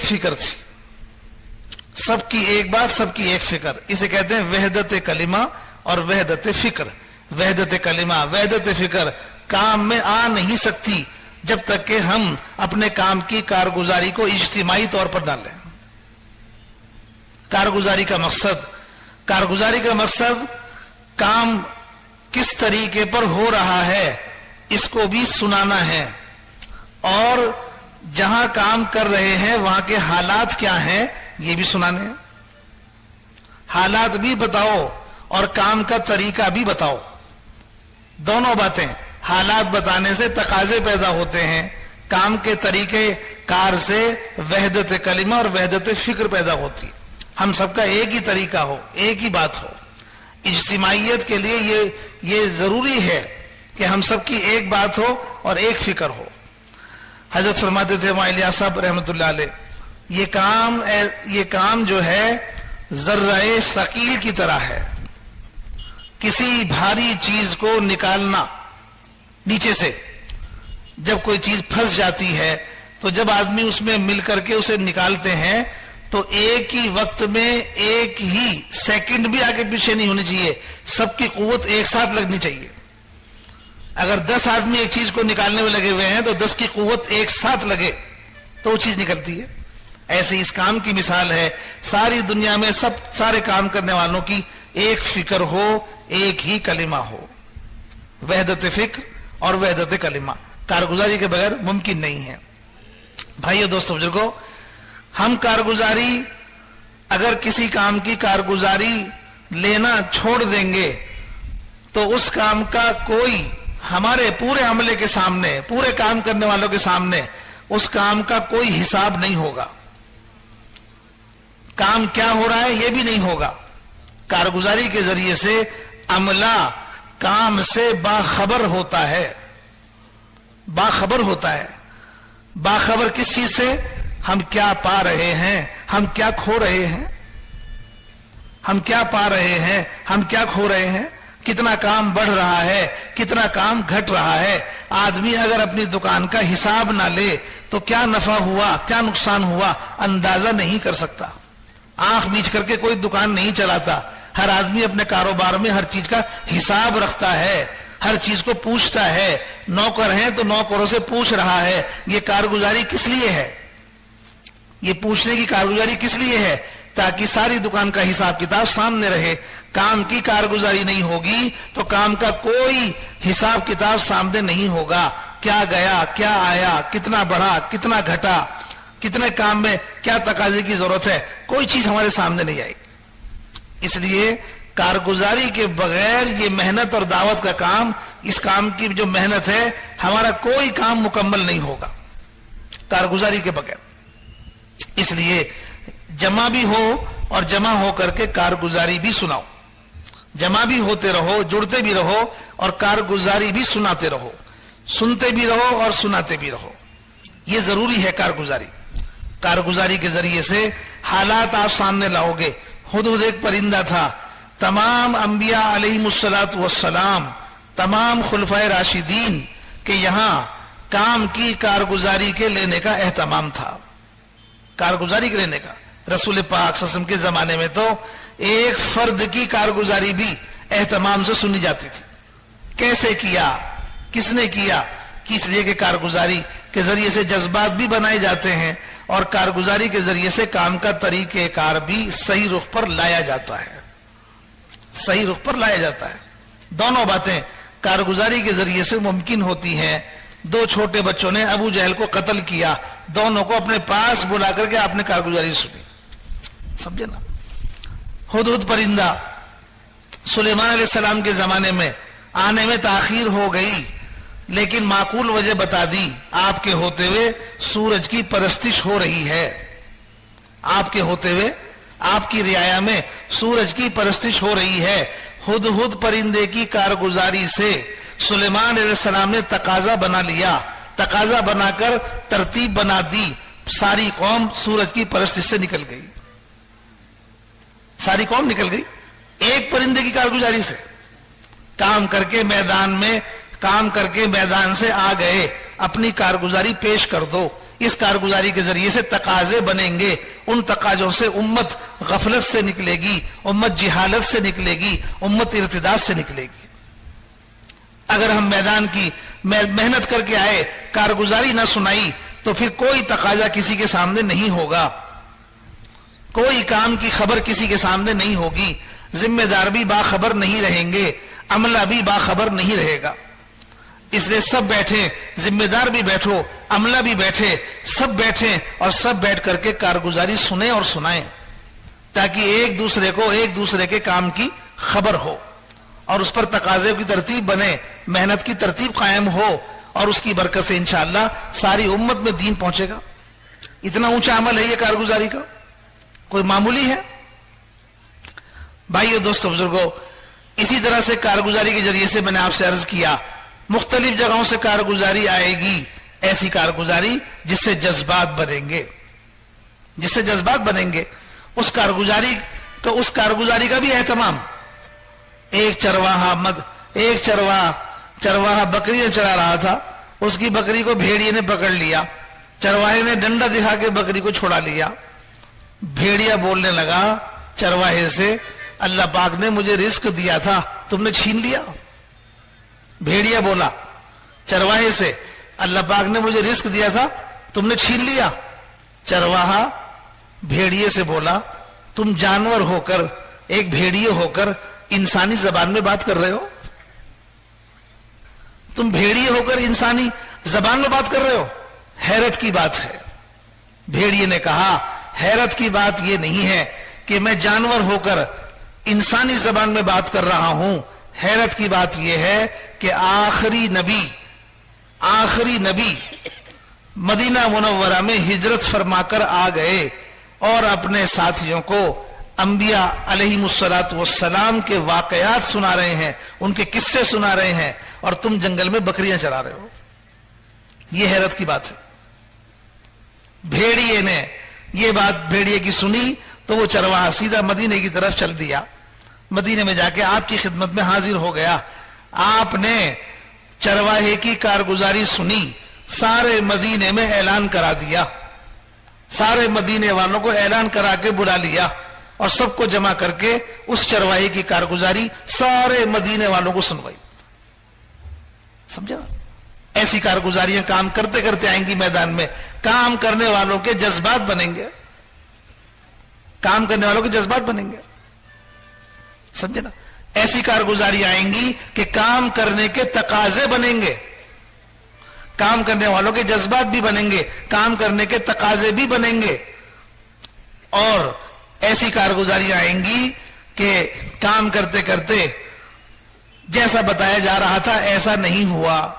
فکر تھی، سب کی ایک بات، سب کی ایک فکر. اسے کہتے ہیں وحدت کلمہ اور وحدت فکر. وحدت کلمہ، وحدت فکر کام میں آ نہیں سکتی جب تک کہ ہم اپنے کام کی کارگزاری کو اجتماعی طور پر نہ لیں. کارگزاری کا مقصد کام کس طریقے پر ہو رہا ہے اس کو بھی سنانا ہے، اور جہاں کام کر رہے ہیں وہاں کے حالات کیا ہیں یہ بھی سنانے ہیں. حالات بھی بتاؤ اور کام کا طریقہ بھی بتاؤ. دونوں باتیں. حالات بتانے سے تقاضے پیدا ہوتے ہیں، کام کے طریقے کار سے وحدت کلمہ اور وحدت فکر پیدا ہوتی. ہم سب کا ایک ہی طریقہ ہو، ایک ہی بات ہو. اجتماعیت کے لیے یہ ضروری ہے کہ ہم سب کی ایک بات ہو اور ایک فکر ہو. حضرت فرماتے تھے وہاں الیاس صاحب رحمۃ اللہ علیہ، یہ کام جو ہے ذرہ ثقیل کی طرح ہے. کسی بھاری چیز کو نکالنا نیچے سے، جب کوئی چیز پھنس جاتی ہے تو جب آدمی اس میں مل کر کے اسے نکالتے ہیں تو ایک ہی وقت میں ایک ہی سیکنڈ بھی آگے پیچھے نہیں ہونی چاہیے، سب کی قوت ایک ساتھ لگنی چاہیے. اگر 10 آدمی ایک چیز کو نکالنے میں لگے ہوئے ہیں تو 10 کی قوت ایک ساتھ لگے تو وہ چیز نکلتی ہے. ایسے اس کام کی مثال ہے، ساری دنیا میں سارے کام کرنے والوں کی ایک فکر ہو، ایک ہی کلمہ ہو. وحدت فکر اور وحدت کلمہ کارگزاری کے بغیر ممکن نہیں ہے. بھائیو، دوستو، بزرگو، ہم کارگزاری، اگر کسی کام کی کارگزاری لینا چھوڑ دیں گے تو اس کام کا کوئی ہمارے پورے عملے کے سامنے، پورے کام کرنے والوں کے سامنے اس کام کا کوئی حساب نہیں ہوگا. کام کیا ہو رہا ہے یہ بھی نہیں ہوگا. کارگزاری کے ذریعے سے عملہ کام سے باخبر ہوتا ہے. باخبر کس چیز سے؟ ہم کیا پا رہے ہیں، ہم کیا کھو رہے ہیں. ہم کیا پا رہے ہیں، ہم کیا کھو رہے ہیں. کتنا کام بڑھ رہا ہے، کتنا کام گھٹ رہا ہے. آدمی اگر اپنی دکان کا حساب نہ لے تو کیا نفع ہوا، کیا نقصان ہوا، اندازہ نہیں کر سکتا. آنکھ میچ کر کے کوئی دکان نہیں چلاتا. ہر آدمی اپنے کاروبار میں ہر چیز کا حساب رکھتا ہے، ہر چیز کو پوچھتا ہے. نوکر ہیں تو نوکروں سے پوچھ رہا ہے. یہ کارگزاری کس لیے ہے؟ یہ پوچھنے کی کارگزاری کس لیے ہے؟ تاکہ ساری دکان کا حساب کتاب سامنے رہے. کام کی کارگزاری نہیں ہوگی تو کام کا کوئی حساب کتاب سامنے نہیں ہوگا. کیا گیا، کیا آیا، کتنا بڑھا، کتنا گھٹا، کتنے کام میں کیا تقاضے کی ضرورت ہے، کوئی چیز ہمارے سامنے نہیں آئے گی. اس لیے کارگزاری کے بغیر یہ محنت اور دعوت کا کام، اس کام کی جو محنت ہے، ہمارا کوئی کام مکمل نہیں ہوگا کارگزاری کے بغیر. اس لیے جمع بھی ہو اور جمع ہو کر کے کارگزاری بھی سناؤ. جمع بھی ہوتے رہو، جڑتے بھی رہو اور کارگزاری بھی سناتے رہو. سنتے بھی رہو اور سناتے بھی رہو. یہ ضروری ہے کارگزاری. کارگزاری کے ذریعے سے حالات آپ سامنے لاؤ گے. ہدہد ایک پرندہ تھا. تمام انبیاء علیہم الصلاۃ والسلام، تمام خلفائے راشدین کے یہاں کام کی کارگزاری کے لینے کا اہتمام تھا. کارگزاری کے لینے کا رسول پاک صلی اللہ علیہ وسلم کے زمانے میں تو ایک فرد کی کارگزاری بھی اہتمام سے سنی جاتی تھی. کیسے کیا، کس نے کیا؟ اس لیے کہ کارگزاری کے ذریعے سے جذبات بھی بنائے جاتے ہیں اور کارگزاری کے ذریعے سے کام کا طریقہ کار بھی صحیح رخ پر لایا جاتا ہے. صحیح رخ پر لایا جاتا ہے. دونوں باتیں کارگزاری کے ذریعے سے ممکن ہوتی ہیں. 2 چھوٹے بچوں نے ابو جہل کو قتل کیا، دونوں کو اپنے پاس بلا کر کے آپ نے کارگزاری سنی. سمجھے نا؟ ہدہد پرندہ سلیمان علیہ السلام کے زمانے میں آنے میں تاخیر ہو گئی، لیکن معقول وجہ بتا دی. آپ کے ہوتے ہوئے سورج کی پرستش ہو رہی ہے. آپ کے ہوتے ہوئے آپ کی رعایا میں سورج کی پرستش ہو رہی ہے. ہدہد پرندے کی کارگزاری سے سلیمان علیہ السلام نے تقاضا بنا لیا. تقاضا بنا کر ترتیب بنا دی. ساری قوم سورج کی پرستش سے نکل گئی. ساری قوم نکل گئی ایک پرندے کی کارگزاری سے. کام کر کے میدان میں، کام کر کے میدان سے آ گئے. اپنی کارگزاری پیش کر دو. اس کارگزاری کے ذریعے سے تقاضے بنیں گے، ان تقاضوں سے امت غفلت سے نکلے گی، امت جہالت سے نکلے گی، امت ارتداد سے نکلے گی۔ اگر ہم میدان کی محنت کر کے آئے، کارگزاری نہ سنائی، تو پھر کوئی تقاضا کسی کے سامنے نہیں ہوگا، کوئی کام کی خبر کسی کے سامنے نہیں ہوگی، ذمہ دار بھی باخبر نہیں رہیں گے، عملہ بھی باخبر نہیں رہے گا۔ اس لیے سب بیٹھے، ذمہ دار بھی بیٹھو، عملہ بھی بیٹھے، سب بیٹھیں اور سب بیٹھ کر کے کارگزاری سنیں اور سنائیں، تاکہ ایک دوسرے کو ایک دوسرے کے کام کی خبر ہو اور اس پر تقاضے کی ترتیب بنے، محنت کی ترتیب قائم ہو، اور اس کی برکت سے انشاءاللہ ساری امت میں دین پہنچے گا۔ اتنا اونچا عمل ہے یہ کارگزاری کا، کوئی معمولی ہے؟ بھائیو، دوستو، بزرگوں، اسی طرح سے کارگزاری کے ذریعے سے میں نے آپ سے عرض کیا مختلف جگہوں سے کارگزاری آئے گی، ایسی کارگزاری جس سے جذبات بنیں گے، جس سے جذبات بنیں گے، اس کارگزاری کا بھی اہتمام۔ ایک چرواہا بکریاں چرا رہا تھا، اس کی بکری کو بھیڑیے نے پکڑ لیا، چرواہے نے ڈنڈا دکھا کے بکری کو چھڑا لیا۔ بھیڑیا بولنے لگا چرواہے سے، اللہ پاک نے مجھے رزق دیا تھا، تم نے چھین لیا۔ بھیڑیا بولا چرواہے سے، اللہ پاک نے مجھے رزق دیا تھا، تم نے چھین لیا۔ چرواہا بھیڑیے سے بولا تم جانور ہو کر، ایک بھیڑیے ہو کر انسانی زبان میں بات کر رہے ہو، تم بھیڑیے ہو کر انسانی زبان میں بات کر رہے ہو، حیرت کی بات ہے۔ بھیڑیے نے کہا حیرت کی بات یہ نہیں ہے کہ میں جانور ہو کر انسانی زبان میں بات کر رہا ہوں، حیرت کی بات یہ ہے کہ آخری نبی مدینہ منورہ میں ہجرت فرما کر آ گئے اور اپنے ساتھیوں کو انبیاء علیہم الصلاۃ والسلام کے واقعات سنا رہے ہیں، ان کے قصے سنا رہے ہیں، اور تم جنگل میں بکریاں چرا رہے ہو۔ یہ حیرت کی بات ہے۔ بھیڑیے نے یہ بات بھیڑیے کی سنی تو وہ چرواہا سیدھا مدینے کی طرف چل دیا، مدینے میں جا کے آپ کی خدمت میں حاضر ہو گیا۔ آپ نے چرواہے کی کارگزاری سنی، سارے مدینے میں اعلان کرا دیا، سارے مدینے والوں کو اعلان کرا کے بلا لیا اور سب کو جمع کر کے اس چرواہے کی کارگزاری سارے مدینے والوں کو سنوائی۔ سمجھا؟ ایسی کارگزاریاں کام کرتے کرتے آئیں گی میدان میں، کام کرنے والوں کے جذبات بنیں گے، کام کرنے والوں کے جذبات بنیں گے، سمجھے نا؟ ایسی کارگزاری آئیں گی کہ کام کرنے کے تقاضے بنیں گے، کام کرنے والوں کے جذبات بھی بنیں گے، کام کرنے کے تقاضے بھی بنیں گے، اور ایسی کارگزاری آئیں گی کہ کام کرتے کرتے جیسا بتایا جا رہا تھا ایسا نہیں ہوا،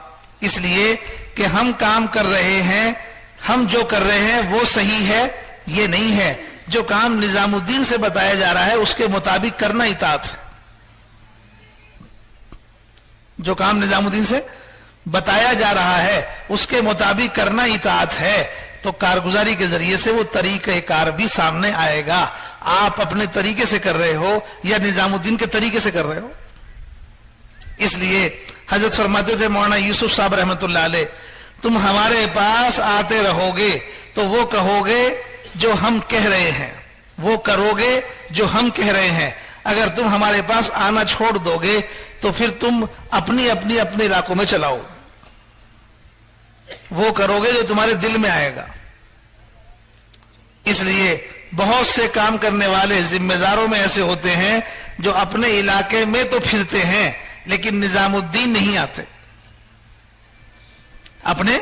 اس لیے کہ ہم کام کر رہے ہیں، ہم جو کر رہے ہیں وہ صحیح ہے یہ نہیں ہے، جو کام نظام الدین سے بتایا جا رہا ہے اس کے مطابق کرنا اطاعت ہے، جو کام نظام الدین سے بتایا جا رہا ہے اس کے مطابق کرنا اطاعت ہے، تو کارگزاری کے ذریعے سے وہ طریقہ کار بھی سامنے آئے گا۔ آپ اپنے طریقے سے کر رہے ہو یا نظام الدین کے طریقے سے کر رہے ہو؟ اس لیے حضرت فرماتے تھے مولانا یوسف صاحب رحمۃ اللہ علیہ، تم ہمارے پاس آتے رہو گے تو وہ کہو گے جو ہم کہہ رہے ہیں، وہ کرو گے جو ہم کہہ رہے ہیں، اگر تم ہمارے پاس آنا چھوڑ دو گے تو پھر تم اپنے علاقوں میں چلاؤ، وہ کرو گے جو تمہارے دل میں آئے گا۔ اس لیے بہت سے کام کرنے والے ذمہ داروں میں ایسے ہوتے ہیں جو اپنے علاقے میں تو پھرتے ہیں لیکن نظام الدین نہیں آتے، اپنے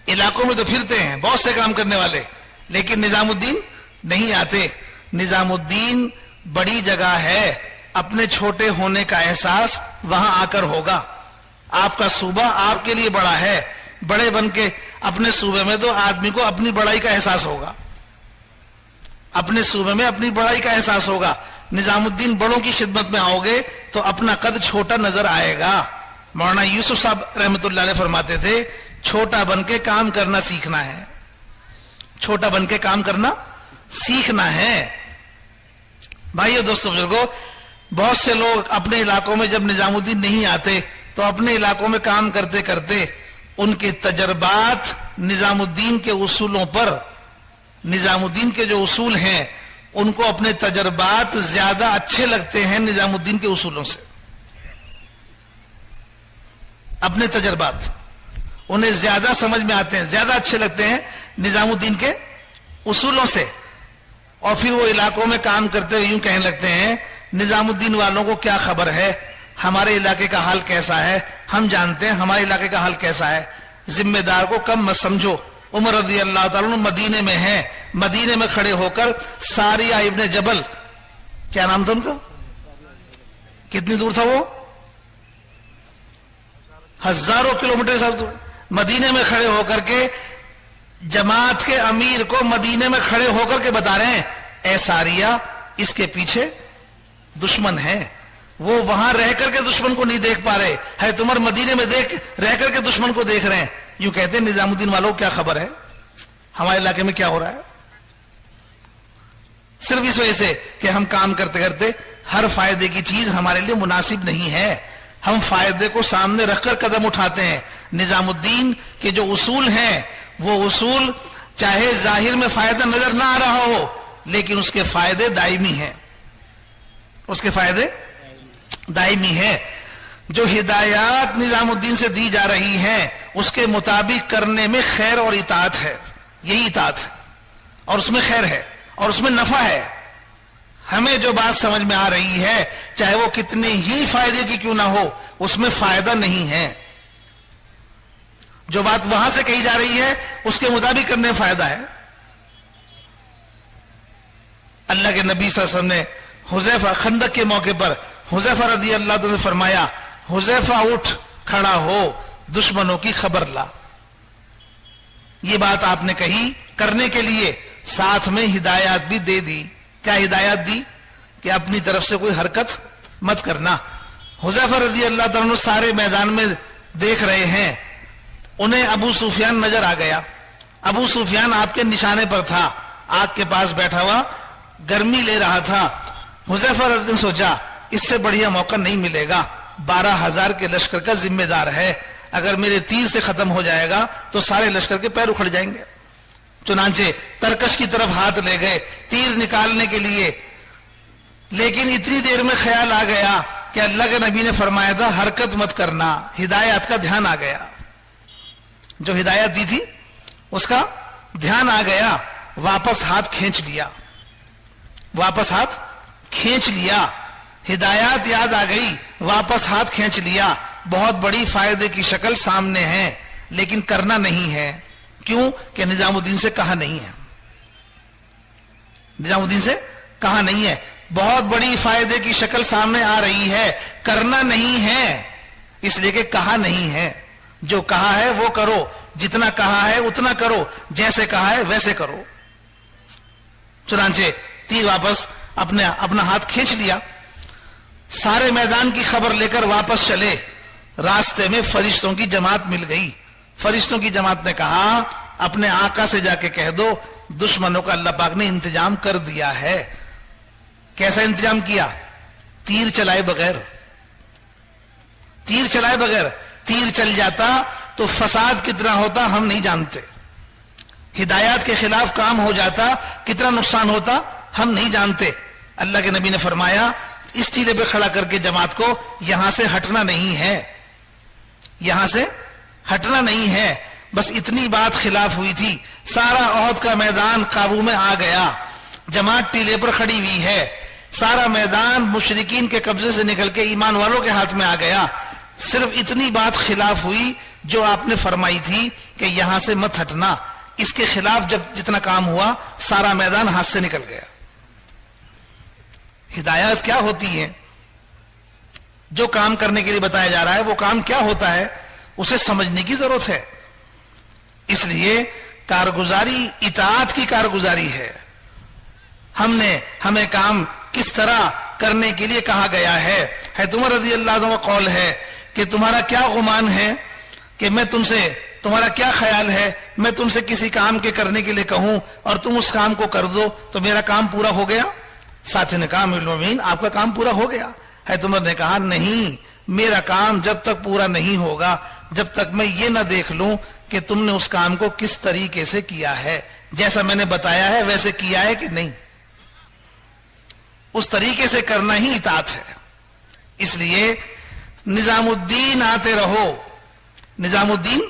علاقوں میں تو پھرتے ہیں بہت سے کام کرنے والے لیکن نظام الدین نہیں آتے۔ نظام الدین بڑی جگہ ہے، اپنے چھوٹے ہونے کا احساس وہاں آ کر ہوگا۔ آپ کا صوبہ آپ کے لیے بڑا ہے، بڑے بن کے اپنے صوبے میں تو آدمی کو اپنی بڑائی کا احساس ہوگا، اپنے صوبے میں اپنی بڑائی کا احساس ہوگا۔ نظام الدین بڑوں کی خدمت میں آؤ گے تو اپنا قد چھوٹا نظر آئے گا۔ مولانا یوسف صاحب رحمۃ اللہ علیہ فرماتے تھے چھوٹا بن کے کام کرنا سیکھنا ہے، چھوٹا بن کے کام کرنا سیکھنا ہے۔ بھائیو، دوستو، بزرگوں، بہت سے لوگ اپنے علاقوں میں جب نظام الدین نہیں آتے تو اپنے علاقوں میں کام کرتے کرتے ان کے تجربات نظام الدین کے اصولوں پر، نظام الدین کے جو اصول ہیں ان کو اپنے تجربات زیادہ اچھے لگتے ہیں نظام الدین کے اصولوں سے. اپنے تجربات انہیں زیادہ سمجھ میں آتے ہیں، زیادہ اچھے لگتے ہیں نظام الدین کے اصولوں سے. اور پھر وہ علاقوں میں کام کرتے ہوئے یوں کہنے لگتے ہیں نظام الدین والوں کو کیا خبر ہے، ہمارے علاقے کا حال کیسا ہے، ہم جانتے ہیں ہمارے علاقے کا حال کیسا ہے. ذمہ دار کو کم مت سمجھو. عمر رضی اللہ تعالیٰ عنہ مدینے میں ہیں، مدینے میں کھڑے ہو کر ساریہ ابن جبل، کیا نام تھا ان کا، کتنی دور تھا وہ، ہزاروں کلومیٹر سب دور، مدینے میں کھڑے ہو کر کے جماعت کے امیر کو مدینے میں کھڑے ہو کر کے بتا رہے ہیں اے ساریہ اس کے پیچھے دشمن ہے. وہ وہاں رہ کر کے دشمن کو نہیں دیکھ پا رہے، ہے تمہر مدینے میں رہ کر کے دشمن کو دیکھ رہے ہیں. یوں کہتے ہیں نظام الدین والوں کو کیا خبر ہے ہمارے علاقے میں کیا ہو رہا ہے. صرف اس وجہ سے کہ ہم کام کرتے کرتے ہر فائدے کی چیز ہمارے لیے مناسب نہیں ہے، ہم فائدے کو سامنے رکھ کر قدم اٹھاتے ہیں. نظام الدین کے جو اصول ہیں وہ اصول چاہے ظاہر میں فائدہ نظر نہ آ رہا ہو لیکن اس کے فائدے دائمی ہیں، اس کے فائدے دائمی ہیں. جو ہدایات نظام الدین سے دی جا رہی ہیں اس کے مطابق کرنے میں خیر اور اطاعت ہے، یہی اطاعت ہے اور اس میں خیر ہے اور اس میں نفع ہے. ہمیں جو بات سمجھ میں آ رہی ہے چاہے وہ کتنے ہی فائدے کی کیوں نہ ہو اس میں فائدہ نہیں ہے. جو بات وہاں سے کہی جا رہی ہے اس کے مطابق کرنے میں فائدہ ہے. اللہ کے نبی صلی اللہ علیہ وسلم نے حذیفہ خندق کے موقع پر حذیفہ رضی اللہ عنہ نے فرمایا حذیفہ اٹھ کھڑا ہو دشمنوں کی خبر لا. یہ بات آپ نے کہی کرنے کے لیے ساتھ میں ہدایات بھی دے دی. کیا ہدایات دی کہ اپنی طرف سے کوئی حرکت مت کرنا. حذیفہ رضی اللہ عنہ سارے میدان میں دیکھ رہے ہیں، انہیں ابو سفیان نظر آ گیا. ابو سفیان آپ کے نشانے پر تھا، آگ کے پاس بیٹھا ہوا گرمی لے رہا تھا. حذیفہ رضی اللہ عنہ سوچا اس سے بڑھیا موقع نہیں ملے گا، 12,000 کے لشکر کا ذمہ دار ہے، اگر میرے تیر سے ختم ہو جائے گا تو سارے لشکر کے پیر اکھڑ جائیں گے. چنانچہ ترکش کی طرف ہاتھ لے گئے تیر نکالنے کے لیے، لیکن اتنی دیر میں خیال آ گیا کہ اللہ کے نبی نے فرمایا تھا حرکت مت کرنا. ہدایات کا دھیان آ گیا، جو ہدایت دی تھی اس کا دھیان آ گیا، واپس ہاتھ کھینچ لیا، واپس ہاتھ کھینچ لیا. ہدایات یاد آ گئی، واپس ہاتھ کھینچ لیا. بہت بڑی فائدے کی شکل سامنے ہے لیکن کرنا نہیں ہے. کیوں کہ نظام الدین سے کہا نہیں ہے، نظام الدین سے کہا نہیں ہے. بہت بڑی فائدے کی شکل سامنے آ رہی ہے، کرنا نہیں ہے اس لیے کہ کہا نہیں ہے. جو کہا ہے وہ کرو، جتنا کہا ہے اتنا کرو، جیسے کہا ہے ویسے کرو. چنانچہ تیر واپس اپنا ہاتھ کھینچ لیا. سارے میدان کی خبر لے کر واپس چلے. راستے میں فرشتوں کی جماعت مل گئی. فرشتوں کی جماعت نے کہا اپنے آقا سے جا کے کہہ دو دشمنوں کا اللہ پاک نے انتظام کر دیا ہے. کیسا انتظام کیا؟ تیر چلائے بغیر. تیر چلائے بغیر. تیر چل جاتا تو فساد کتنا ہوتا ہم نہیں جانتے، ہدایات کے خلاف کام ہو جاتا کتنا نقصان ہوتا ہم نہیں جانتے. اللہ کے نبی نے فرمایا اس ٹیلے پہ کھڑا کر کے جماعت کو یہاں سے ہٹنا نہیں ہے، یہاں سے ہٹنا نہیں ہے. بس اتنی بات خلاف ہوئی تھی، سارا احد کا میدان قابو میں آ گیا. جماعت ٹیلے پر کھڑی ہوئی ہے، سارا میدان مشرکین کے قبضے سے نکل کے ایمان والوں کے ہاتھ میں آ گیا. صرف اتنی بات خلاف ہوئی جو آپ نے فرمائی تھی کہ یہاں سے مت ہٹنا. اس کے خلاف جب جتنا کام ہوا سارا میدان ہاتھ سے نکل گیا. ہدایات کیا ہوتی ہیں؟ جو کام کرنے کے لیے بتایا جا رہا ہے وہ کام کیا ہوتا ہے اسے سمجھنے کی ضرورت ہے. اس لیے کارگزاری اطاعت کی کارگزاری ہے. ہمیں کام کس طرح کرنے کے لیے کہا گیا ہے. عمر رضی اللہ عنہ کا قول ہے کہ تمہارا کیا گمان ہے کہ میں تم سے، تمہارا کیا خیال ہے میں تم سے کسی کام کے کرنے کے لیے کہوں اور تم اس کام کو کر دو تو میرا کام پورا ہو گیا؟ ساتھی نے کہا امیر المومنین آپ کا کام پورا ہو گیا. عمر نے کہا نہیں، میرا کام جب تک پورا نہیں ہوگا جب تک میں یہ نہ دیکھ لوں کہ تم نے اس کام کو کس طریقے سے کیا ہے, جیسا میں نے بتایا ہے ویسے کیا ہے کہ نہیں. اس طریقے سے کرنا ہی اطاعت ہے. اس لیے نظام الدین آتے رہو, نظام الدین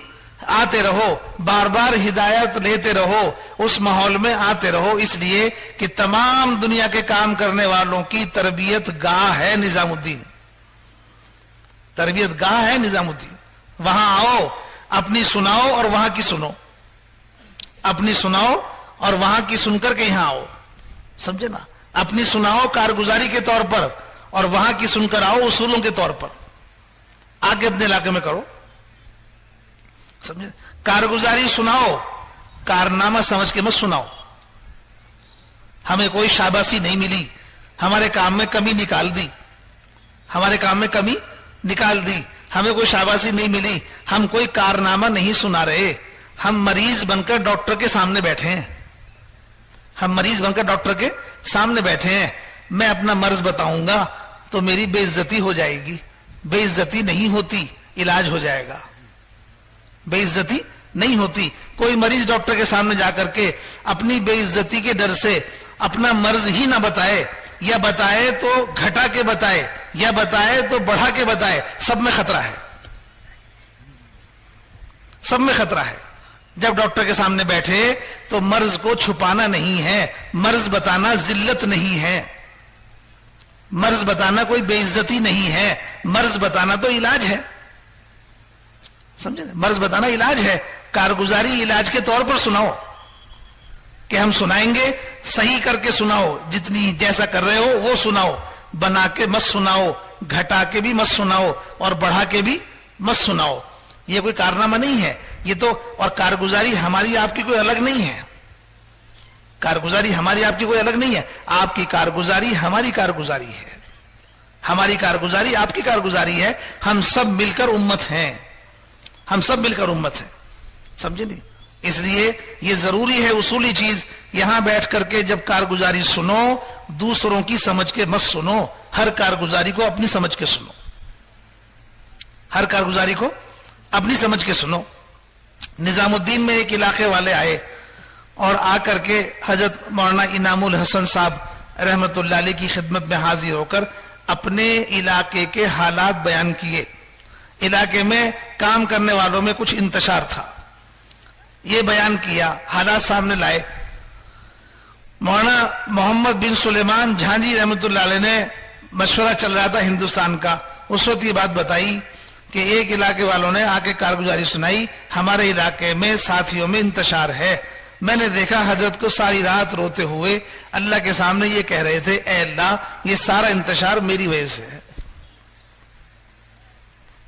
آتے رہو, بار بار ہدایت لیتے رہو, اس ماحول میں آتے رہو, اس لیے کہ تمام دنیا کے کام کرنے والوں کی تربیت گاہ ہے نظام الدین, تربیت گاہ ہے نظام الدین. وہاں آؤ, اپنی سناؤ اور وہاں کی سنو, اپنی سناؤ اور وہاں کی سن کر کے یہاں آؤ, سمجھے نا. اپنی سناؤ کارگزاری کے طور پر اور وہاں کی سن کر آؤ اصولوں کے طور پر. آگے اپنے علاقے میں کرو, سمجھے. کارگزاری سناؤ, کارنامہ سمجھ کے مت سناؤ. ہمیں کوئی شاباشی نہیں ملی, ہمارے کام میں کمی نکال دی, ہمارے کام میں کمی نکال دی, ہمیں کوئی شاباشی نہیں ملی, ہم کوئی کارنامہ نہیں سنا رہے, ہم مریض بن کر ڈاکٹر کے سامنے بیٹھے ہیں, ہم مریض بن کر ڈاکٹر کے سامنے بیٹھے ہیں. میں اپنا مرض بتاؤں گا تو میری بے عزتی ہو جائے گی, بے عزتی نہیں ہوتی, علاج ہو جائے گا. بے عزتی نہیں ہوتی. کوئی مریض ڈاکٹر کے سامنے جا کر کے اپنی بے عزتی کے ڈر سے اپنا مرض ہی نہ بتائے, یا بتائے تو گھٹا کے بتائے, یا بتائے تو بڑھا کے بتائے, سب میں خطرہ ہے, سب میں خطرہ ہے. جب ڈاکٹر کے سامنے بیٹھے تو مرض کو چھپانا نہیں ہے, مرض بتانا ذلت نہیں ہے, مرض بتانا کوئی بے عزتی نہیں ہے, مرض بتانا تو علاج ہے, سمجھے. مرض بتانا علاج ہے. کارگزاری علاج کے طور پر سناؤ, کہ ہم سنائیں گے, صحیح کر کے سناؤ, جتنی جیسا کر رہے ہو وہ سناؤ, بنا کے مت سناؤ, گھٹا کے بھی مت سناؤ اور بڑھا کے بھی مت سناؤ. یہ کوئی کارنامہ نہیں ہے یہ تو. اور کارگزاری ہماری آپ کی کوئی الگ نہیں ہے, کارگزاری ہماری آپ کی کوئی الگ نہیں ہے. آپ کی کارگزاری ہماری کارگزاری ہے, ہماری کارگزاری آپ کی کارگزاری ہے. ہم سب مل کر امت ہیں, ہم سب مل کر امت ہیں, سمجھے نہیں. اس لیے یہ ضروری ہے اصولی چیز. یہاں بیٹھ کر کے جب کارگزاری سنو, دوسروں کی سمجھ کے مت سنو, ہر کارگزاری کو اپنی سمجھ کے سنو, ہر کارگزاری کو اپنی سمجھ کے سنو. نظام الدین میں ایک علاقے والے آئے اور آ کر کے حضرت مولانا انعام الحسن صاحب رحمت اللہ علیہ کی خدمت میں حاضر ہو کر اپنے علاقے کے حالات بیان کیے. علاقے میں کام کرنے والوں میں کچھ انتشار تھا, یہ بیان کیا, حالات سامنے لائے. مولانا محمد بن سلیمان جھانجی رحمت اللہ علیہ نے, مشورہ چل رہا تھا ہندوستان کا, اس وقت یہ بات بتائی کہ ایک علاقے والوں نے آ کے کارگزاری سنائی, ہمارے علاقے میں ساتھیوں میں انتشار ہے. میں نے دیکھا حضرت کو ساری رات روتے ہوئے اللہ کے سامنے یہ کہہ رہے تھے, اے اللہ یہ سارا انتشار میری وجہ سے ہے,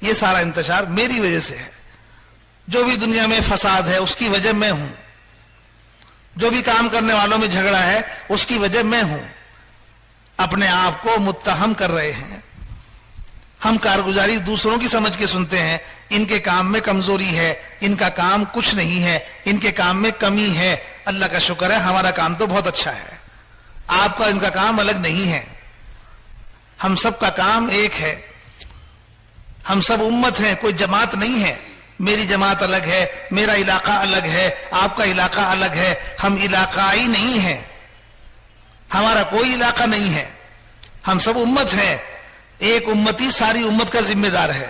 یہ سارا انتشار میری وجہ سے ہے. جو بھی دنیا میں فساد ہے اس کی وجہ میں ہوں, جو بھی کام کرنے والوں میں جھگڑا ہے اس کی وجہ میں ہوں. اپنے آپ کو متہم کر رہے ہیں. ہم کارگزاری دوسروں کی سمجھ کے سنتے ہیں, ان کے کام میں کمزوری ہے, ان کا کام کچھ نہیں ہے, ان کے کام میں کمی ہے. اللہ کا شکر ہے ہمارا کام تو بہت اچھا ہے, آپ کا ان کا کام الگ نہیں ہے. ہم سب کا کام ایک ہے, ہم سب امت ہیں, کوئی جماعت نہیں ہے. میری جماعت الگ ہے, میرا علاقہ الگ ہے, آپ کا علاقہ الگ ہے. ہم علاقائی نہیں ہیں, ہمارا کوئی علاقہ نہیں ہے, ہم سب امت ہیں. ایک امتی ساری امت کا ذمہ دار ہے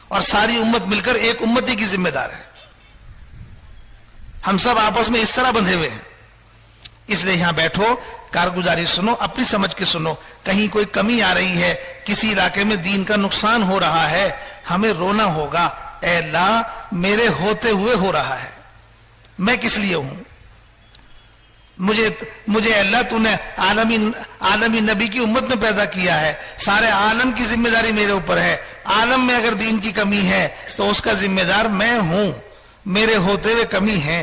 اور ساری امت مل کر ایک امتی کی ذمہ دار ہے. ہم سب آپس میں اس طرح بندھے ہوئے ہیں. اس لیے یہاں بیٹھو, کارگزاری سنو, اپنی سمجھ کے سنو. کہیں کوئی کمی آ رہی ہے, کسی علاقے میں دین کا نقصان ہو رہا ہے, ہمیں رونا ہوگا, اے اللہ میرے ہوتے ہوئے ہو رہا ہے, میں کس لیے ہوں, مجھے اللہ تو نے عالمی نبی کی امت میں پیدا کیا ہے, سارے عالم کی ذمہ داری میرے اوپر ہے. عالم میں اگر دین کی کمی ہے تو اس کا ذمہ دار میں ہوں. میرے ہوتے ہوئے کمی ہے,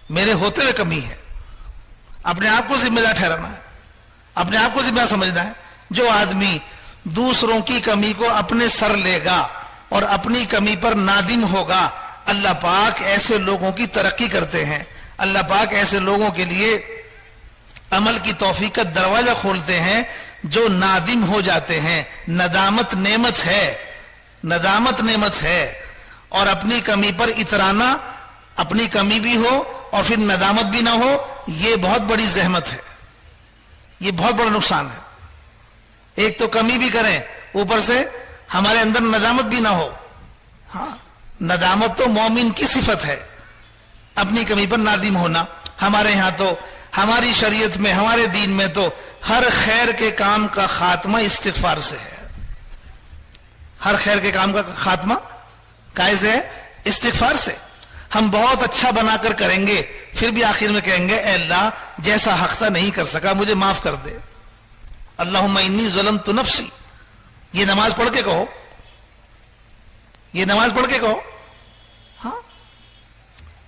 میرے ہوتے ہوئے کمی ہے. اپنے آپ کو ذمہ دار ٹھہرانا ہے, اپنے آپ کو ذمہ دار سمجھنا ہے. جو آدمی دوسروں کی کمی کو اپنے سر لے گا اور اپنی کمی پر نادم ہوگا, اللہ پاک ایسے لوگوں کی ترقی کرتے ہیں. اللہ پاک ایسے لوگوں کے لیے عمل کی توفیق کا دروازہ کھولتے ہیں جو نادم ہو جاتے ہیں. ندامت نعمت ہے, ندامت نعمت ہے. اور اپنی کمی پر اترانا، اپنی کمی بھی ہو اور پھر ندامت بھی نہ ہو، یہ بہت بڑی زحمت ہے، یہ بہت بڑا نقصان ہے۔ ایک تو کمی بھی کریں، اوپر سے ہمارے اندر ندامت بھی نہ ہو۔ ہاں، ندامت تو مومن کی صفت ہے، اپنی کمی پر نادم ہونا۔ ہمارے ہاں تو، ہماری شریعت میں، ہمارے دین میں تو ہر خیر کے کام کا خاتمہ استغفار سے ہے۔ ہر خیر کے کام کا خاتمہ کیسے ہے؟ استغفار سے۔ ہم بہت اچھا بنا کر کریں گے، پھر بھی آخر میں کہیں گے اے اللہ جیسا حق تھا نہیں کر سکا، مجھے معاف کر دے۔ اللہم انی ظلمت نفسی، یہ نماز پڑھ کے کہو، یہ نماز پڑھ کے کہو۔ ہاں،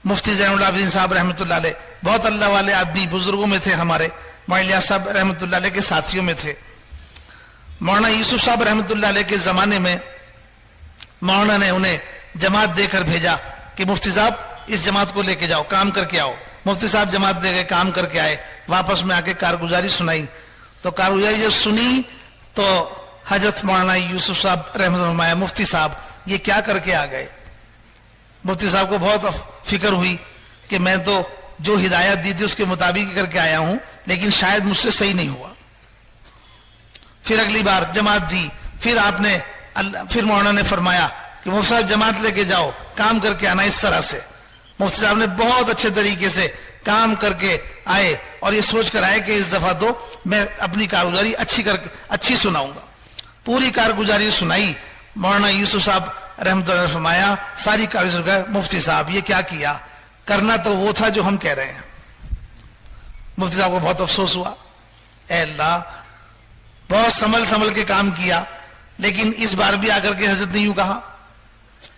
مفتی زین العابدین صاحب رحمۃ اللہ علیہ بہت اللہ والے آدمی، بزرگوں میں تھے، ہمارے مولانا صاحب رحمۃ اللہ علیہ کے ساتھیوں میں تھے۔ مولانا یوسف صاحب رحمۃ اللہ علیہ کے زمانے میں مولانا نے انہیں جماعت دے کر بھیجا کہ مفتی صاحب اس جماعت کو لے کے جاؤ، کام کر کے آؤ۔ مفتی صاحب جماعت دے گئے، کام کر کے آئے، واپس میں آ کے کارگزاری سنائی۔ تو کارگزاری جب سنی تو حضرت مولانا یوسف صاحب رحمۃ اللہ، مفتی صاحب یہ کیا کر کے آ گئے؟ مفتی صاحب کو بہت فکر ہوئی کہ میں تو جو ہدایت دی تھی اس کے مطابق ہی کر کے آیا ہوں، لیکن شاید مجھ سے صحیح نہیں ہوا۔ پھر اگلی بار جماعت دی، پھر مولانا نے فرمایا کہ مفتی صاحب جماعت لے کے جاؤ، کام کر کے آنا اس طرح سے۔ مفتی صاحب نے بہت اچھے طریقے سے کام کر کے آئے اور یہ سوچ کر آئے کہ اس دفعہ تو میں اپنی کارگزاری اچھی سناؤں گا۔ پوری کارگزاری سنائی۔ مولانا یوسف صاحب رحمۃ اللہ نے فرمایا ساری کارگزاری، مفتی صاحب یہ کیا کیا؟ کرنا تو وہ تھا جو ہم کہہ رہے ہیں۔ مفتی صاحب کو بہت افسوس ہوا، اے اللہ بہت سنبھل کے کام کیا، لیکن اس بار بھی آ کر کے حضرت نے یوں کہا۔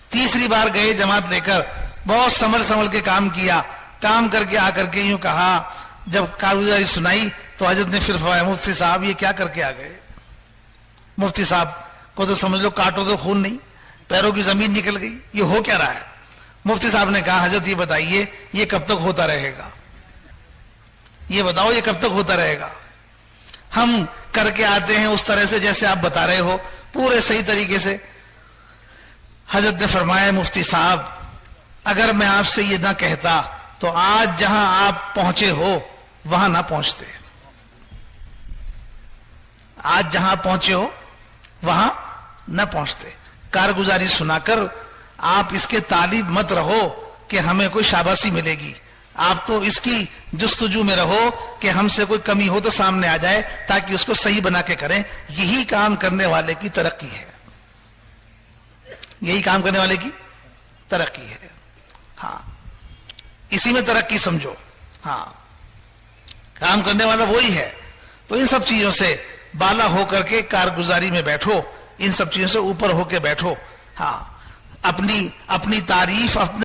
تیسری بار گئے جماعت لے کر، بہت سنبھل کے کام کیا، کام کر کے آ کر کے یوں کہا۔ جب کارگزاری سنائی تو حضرت نے پھر فرمایا مفتی صاحب یہ کیا کر کے آ گئے؟ مفتی صاحب کو تو سمجھ لو کاٹو تو خون نہیں، پیروں کی زمین نکل گئی، یہ ہو کیا رہا ہے؟ مفتی صاحب نے کہا حضرت یہ بتائیے یہ کب تک ہوتا رہے گا؟ یہ بتاؤ یہ کب تک ہوتا رہے گا؟ ہم کر کے آتے ہیں اس طرح سے جیسے آپ بتا رہے ہو، پورے صحیح طریقے سے۔ حضرت نے فرمایا مفتی صاحب اگر میں آپ سے یہ نہ کہتا تو آج جہاں آپ پہنچے ہو وہاں نہ پہنچتے، آج جہاں پہنچے ہو وہاں نہ پہنچتے۔ کارگزاری سنا کر آپ اس کے طالب مت رہو کہ ہمیں کوئی شاباشی ملے گی، آپ تو اس کی جستجو میں رہو کہ ہم سے کوئی کمی ہو تو سامنے آ جائے تاکہ اس کو صحیح بنا کے کریں۔ یہی کام کرنے والے کی ترقی ہے، یہی کام کرنے والے کی ترقی ہے۔ ہاں، اسی میں ترقی سمجھو۔ ہاں، کام کرنے والا وہی ہے۔ تو ان سب چیزوں سے بالا ہو کر کے کارگزاری میں بیٹھو، ان سب چیزوں سے اوپر ہو کے بیٹھو۔ ہاں، اپنی تعریف اپنے